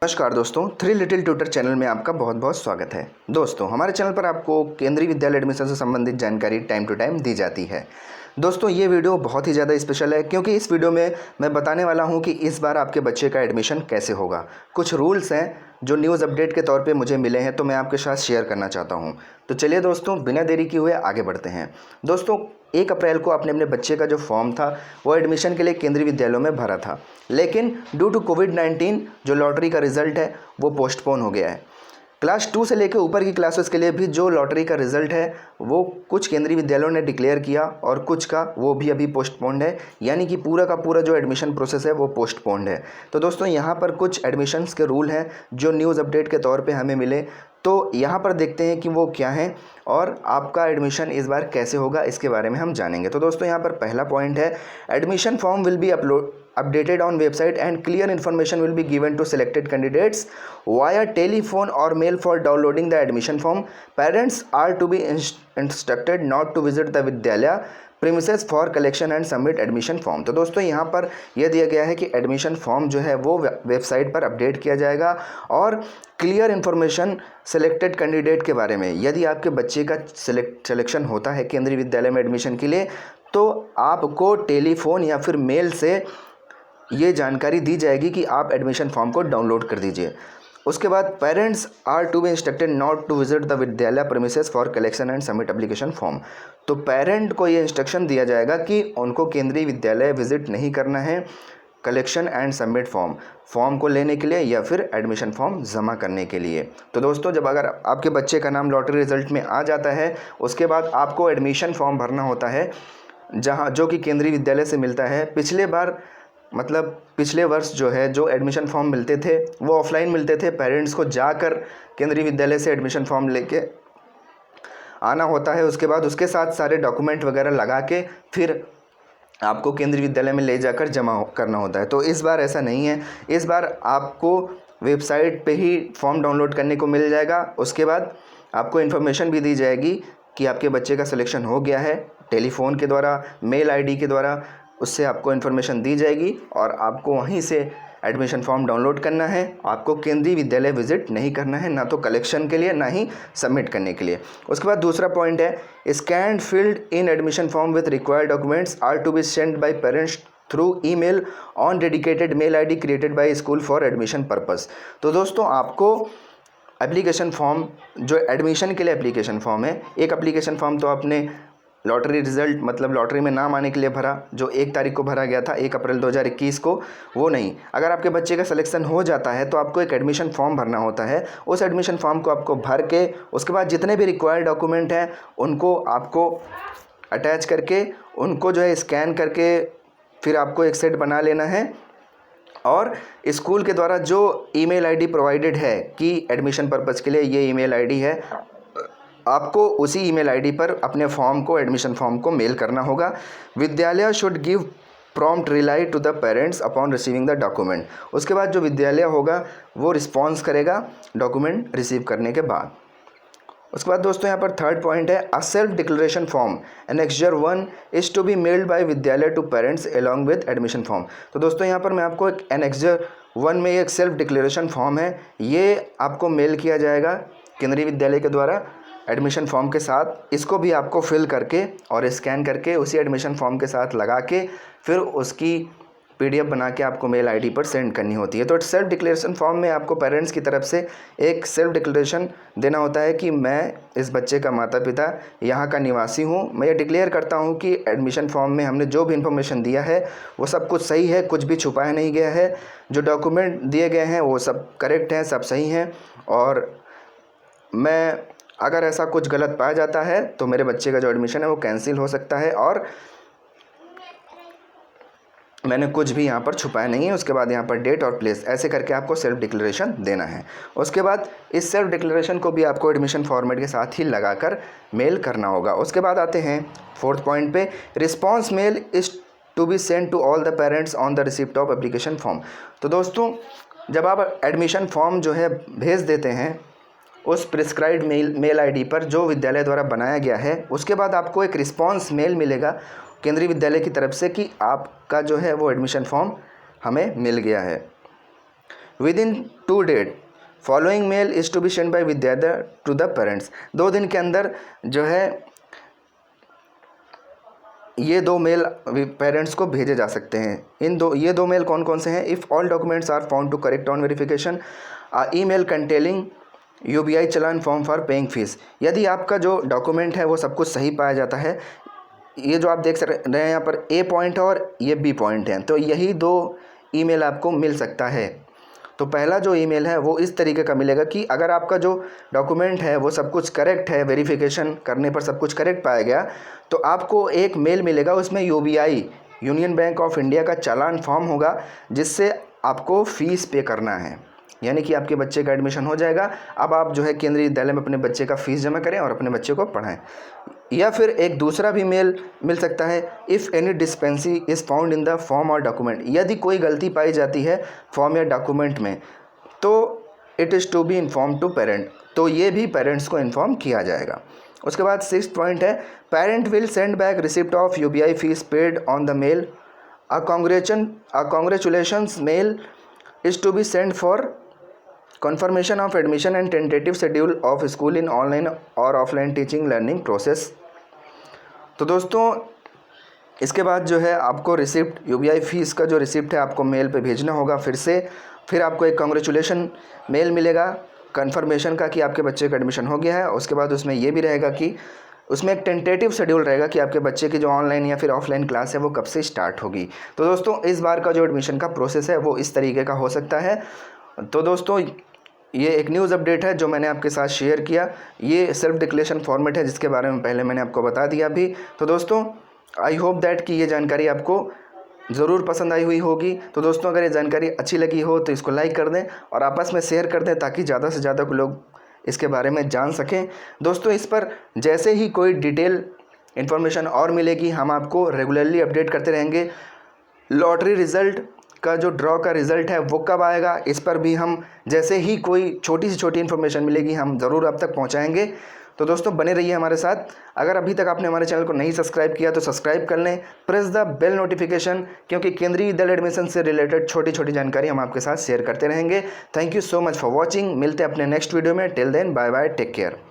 नमस्कार दोस्तों, three little tutor channel में आपका बहुत बहुत स्वागत है। दोस्तों, हमारे चैनल पर आपको केंद्रीय विद्यालय एडमिशन से संबंधित जानकारी टाइम टू टाइम दी जाती है। दोस्तों, ये वीडियो बहुत ही ज़्यादा स्पेशल है क्योंकि इस वीडियो में मैं बताने वाला हूं कि इस बार आपके बच्चे का एडमिशन कैसे होगा। कुछ रूल्स हैं जो न्यूज़ अपडेट के तौर पे मुझे मिले हैं, तो मैं आपके साथ शेयर करना चाहता हूं। तो चलिए दोस्तों, बिना देरी किए हुए आगे बढ़ते हैं। दोस्तों, 1 अप्रैल को आपने अपने बच्चे का जो फॉर्म था वो एडमिशन के लिए केंद्रीय विद्यालयों में भरा था, लेकिन ड्यू टू कोविड-19 जो लॉटरी का रिज़ल्ट है वो पोस्टपोन हो गया है। क्लास 2 से लेकर ऊपर की क्लासेस के लिए भी जो लॉटरी का रिज़ल्ट है वो कुछ केंद्रीय विद्यालयों ने डिक्लेयर किया और कुछ का वो भी अभी पोस्टपोन्ड है, यानी कि पूरा का पूरा जो एडमिशन प्रोसेस है वो पोस्टपोन्ड है। तो दोस्तों, यहाँ पर कुछ एडमिशन्स के रूल हैं जो न्यूज़ अपडेट के तौर पे हमें मिले, तो यहाँ पर देखते हैं कि वो क्या हैं और आपका एडमिशन इस बार कैसे होगा, इसके बारे में हम जानेंगे। तो दोस्तों, यहाँ पर पहला पॉइंट है, admission form will be updated on website and clear information will be given to selected candidates via telephone or mail for downloading the admission form. Parents are to be instructed not to visit the vidyalaya premises for collection and submit admission form. तो दोस्तों, यहाँ पर यह दिया गया है कि admission form जो है वो वेबसाइट पर अपडेट किया जाएगा और क्लियर इन्फॉर्मेशन सेलेक्टेड कैंडिडेट के बारे में, यदि आपके बच्चे का सिलेक्शन होता है केंद्रीय विद्यालय में एडमिशन के लिए, तो आपको टेलीफोन या फिर मेल से ये जानकारी दी जाएगी कि आप एडमिशन फॉर्म को डाउनलोड कर दीजिए। उसके बाद parents are to be instructed not to visit the Vidyalaya premises for collection and submit application form. तो पेरेंट को ये इंस्ट्रक्शन दिया जाएगा कि उनको केंद्रीय विद्यालय विजिट नहीं करना है कलेक्शन एंड सबमिट फॉर्म को लेने के लिए या फिर एडमिशन फॉर्म जमा करने के लिए। तो दोस्तों, जब अगर आपके बच्चे का नाम लॉटरी रिजल्ट में आ जाता है, उसके बाद आपको एडमिशन फॉर्म भरना होता है जो कि केंद्रीय विद्यालय से मिलता है। पिछले वर्ष जो है जो एडमिशन फॉर्म मिलते थे वो ऑफलाइन मिलते थे, पेरेंट्स को जाकर केंद्रीय विद्यालय से एडमिशन फॉर्म लेके आना होता है। उसके बाद उसके साथ सारे डॉक्यूमेंट वगैरह लगा के फिर आपको केंद्रीय विद्यालय में ले जाकर जमा करना होता है। तो इस बार ऐसा नहीं है, इस बार आपको वेबसाइट पे ही फॉर्म डाउनलोड करने को मिल जाएगा। उसके बाद आपको इन्फॉर्मेशन भी दी जाएगी कि आपके बच्चे का सिलेक्शन हो गया है, टेलीफोन के द्वारा, मेल आईडी के द्वारा उससे आपको इन्फॉर्मेशन दी जाएगी और आपको वहीं से एडमिशन फॉर्म डाउनलोड करना है। आपको केंद्रीय विद्यालय विजिट नहीं करना है, ना तो कलेक्शन के लिए ना ही सबमिट करने के लिए। उसके बाद दूसरा पॉइंट है, scanned field in admission form with required documents are to be send by parents through email on dedicated mail ID created by school for admission purpose. तो दोस्तों, आपको एप्लीकेशन फॉर्म जो एडमिशन के लिए एप्लीकेशन फॉर्म है, एक application form तो आपने लॉटरी रिज़ल्ट लॉटरी में नाम आने के लिए भरा, जो 1 तारीख को भरा गया था, 1 अप्रैल 2021 को, वो नहीं। अगर आपके बच्चे का सिलेक्शन हो जाता है तो आपको एक एडमिशन फॉर्म भरना होता है। उस एडमिशन फॉर्म को आपको भर के उसके बाद जितने भी रिक्वायर्ड डॉक्यूमेंट हैं उनको आपको अटैच करके उनको जो है स्कैन करके फिर आपको एक सेट बना लेना है और स्कूल के द्वारा जो ईमेल आईडी प्रोवाइडेड है कि एडमिशन पर्पज़ के लिए ये ईमेल आईडी है, आपको उसी ईमेल आईडी पर अपने फॉर्म को, एडमिशन फॉर्म को मेल करना होगा। विद्यालय शुड गिव प्रॉम्प्ट रिलाई to the parents upon receiving the document. उसके बाद जो विद्यालय होगा वो रिस्पॉन्स करेगा डॉक्यूमेंट रिसीव करने के बाद। उसके बाद दोस्तों, यहाँ पर थर्ड पॉइंट है, a self declaration form annexure 1 is to be mailed by विद्यालय to parents along with admission form. तो दोस्तों, यहाँ पर मैं आपको एक एनेक्सर 1 में एक सेल्फ डिक्लेरेशन फॉर्म है, ये आपको मेल किया जाएगा केंद्रीय विद्यालय के द्वारा एडमिशन फॉर्म के साथ। इसको भी आपको फिल करके और स्कैन करके उसी एडमिशन फॉर्म के साथ लगा के फिर उसकी PDF बना के आपको मेल आईडी पर सेंड करनी होती है। तो सेल्फ डिक्लेरेशन फॉर्म में आपको पेरेंट्स की तरफ से एक सेल्फ डिक्लेरेशन देना होता है कि मैं इस बच्चे का माता पिता यहाँ का निवासी हूँ, मैं ये डिक्लेयर करता हूँ कि एडमिशन फॉर्म में हमने जो भी इन्फॉर्मेशन दिया है वो सब कुछ सही है, कुछ भी छुपाया नहीं गया है, जो डॉक्यूमेंट दिए गए हैं वो सब करेक्ट हैं, सब सही हैं, और मैं अगर ऐसा कुछ गलत पाया जाता है तो मेरे बच्चे का जो एडमिशन है वो कैंसिल हो सकता है और मैंने कुछ भी यहाँ पर छुपाया नहीं है। उसके बाद यहाँ पर डेट और प्लेस ऐसे करके आपको सेल्फ डिक्लेरेशन देना है। उसके बाद इस सेल्फ डिक्लेरेशन को भी आपको एडमिशन फॉर्मेट के साथ ही लगाकर मेल करना होगा। उसके बाद आते हैं फोर्थ पॉइंट पे, response mail is to be send to all the parents on the receipt of application form. तो दोस्तों, जब आप एडमिशन फॉर्म जो है भेज देते हैं उस प्रिस्क्राइब्ड मेल आईडी पर जो विद्यालय द्वारा बनाया गया है, उसके बाद आपको एक रिस्पॉन्स मेल मिलेगा केंद्रीय विद्यालय की तरफ से कि आपका जो है वो एडमिशन फॉर्म हमें मिल गया है। Within 2 days following mail is to be send by विद्यालय टू द पेरेंट्स। 2 दिन के अंदर जो है ये 2 मेल पेरेंट्स को भेजे जा सकते हैं। ये दो मेल कौन कौन से हैं? If all documents are found to correct on verification, email containing UBI challan form for paying fees. यदि आपका जो डॉक्यूमेंट है वो सब कुछ सही पाया जाता है, ये जो आप देख रहे हैं यहाँ पर A पॉइंट है और ये B पॉइंट है, तो यही 2 ईमेल आपको मिल सकता है। तो पहला जो ईमेल है वो इस तरीके का मिलेगा कि अगर आपका जो डॉक्यूमेंट है वो सब कुछ करेक्ट है, वेरिफिकेशन करने पर सब कुछ करेक्ट पाया गया, तो आपको एक मेल मिलेगा, उसमें UBI union bank of India का चालान फॉर्म होगा जिससे आपको फ़ीस पे करना है, यानी कि आपके बच्चे का एडमिशन हो जाएगा। अब आप जो है केंद्रीय विद्यालय में अपने बच्चे का फ़ीस जमा करें और अपने बच्चे को पढ़ाएं। या फिर एक दूसरा भी मेल मिल सकता है, if any discrepancy is found in the form और डॉक्यूमेंट। यदि कोई गलती पाई जाती है फॉर्म या डॉक्यूमेंट में तो it is to be inform to parent, तो ये भी पेरेंट्स को इन्फॉर्म किया जाएगा। उसके बाद 6th पॉइंट है, parent will send back receipt of UBI fees paid on the mail. A congratulations mail is to be send for confirmation of admission and tentative schedule of school in online और offline teaching learning process. तो दोस्तों इसके बाद जो है आपको receipt UBI fees का जो रिसिप्ट है आपको मेल पे भेजना होगा फिर आपको एक कॉन्ग्रेचुलेशन मेल मिलेगा कन्फर्मेशन का कि आपके बच्चे का एडमिशन हो गया है। उसके बाद उसमें ये भी रहेगा कि उसमें एक टेंटेटिव शेड्यूल रहेगा कि आपके बच्चे की जो ऑनलाइन या फिर ऑफलाइन क्लास है वो कब से स्टार्ट होगी। तो दोस्तों इस बार का जो एडमिशन का प्रोसेस है वो इस तरीके का हो सकता है। तो दोस्तों ये एक न्यूज़ अपडेट है जो मैंने आपके साथ शेयर किया। ये सेल्फ डिक्लेरेशन फॉर्मेट है जिसके बारे में पहले मैंने आपको बता दिया भी। तो दोस्तों आई होप दैट कि ये जानकारी आपको ज़रूर पसंद आई हुई होगी। तो दोस्तों अगर ये जानकारी अच्छी लगी हो तो इसको लाइक कर दें और आपस में शेयर कर दें ताकि ज़्यादा से ज़्यादा लोग इसके बारे में जान सकें। दोस्तों इस पर जैसे ही कोई डिटेल इन्फॉर्मेशन और मिलेगी हम आपको रेगुलरली अपडेट करते रहेंगे। लॉटरी रिज़ल्ट का जो ड्रॉ का रिज़ल्ट है वो कब आएगा इस पर भी हम जैसे ही कोई छोटी से छोटी इन्फॉर्मेशन मिलेगी हम ज़रूर आप तक पहुंचाएंगे। तो दोस्तों बने रहिए हमारे साथ। अगर अभी तक आपने हमारे चैनल को नहीं सब्सक्राइब किया तो सब्सक्राइब कर लें, प्रेस द बेल नोटिफिकेशन, क्योंकि केंद्रीय विद्यालय एडमिशन से रिलेटेड छोटी छोटी जानकारी हम आपके साथ शेयर करते रहेंगे। Thank you so much for watching. मिलते हैं अपने नेक्स्ट वीडियो में। Till then bye bye, take care.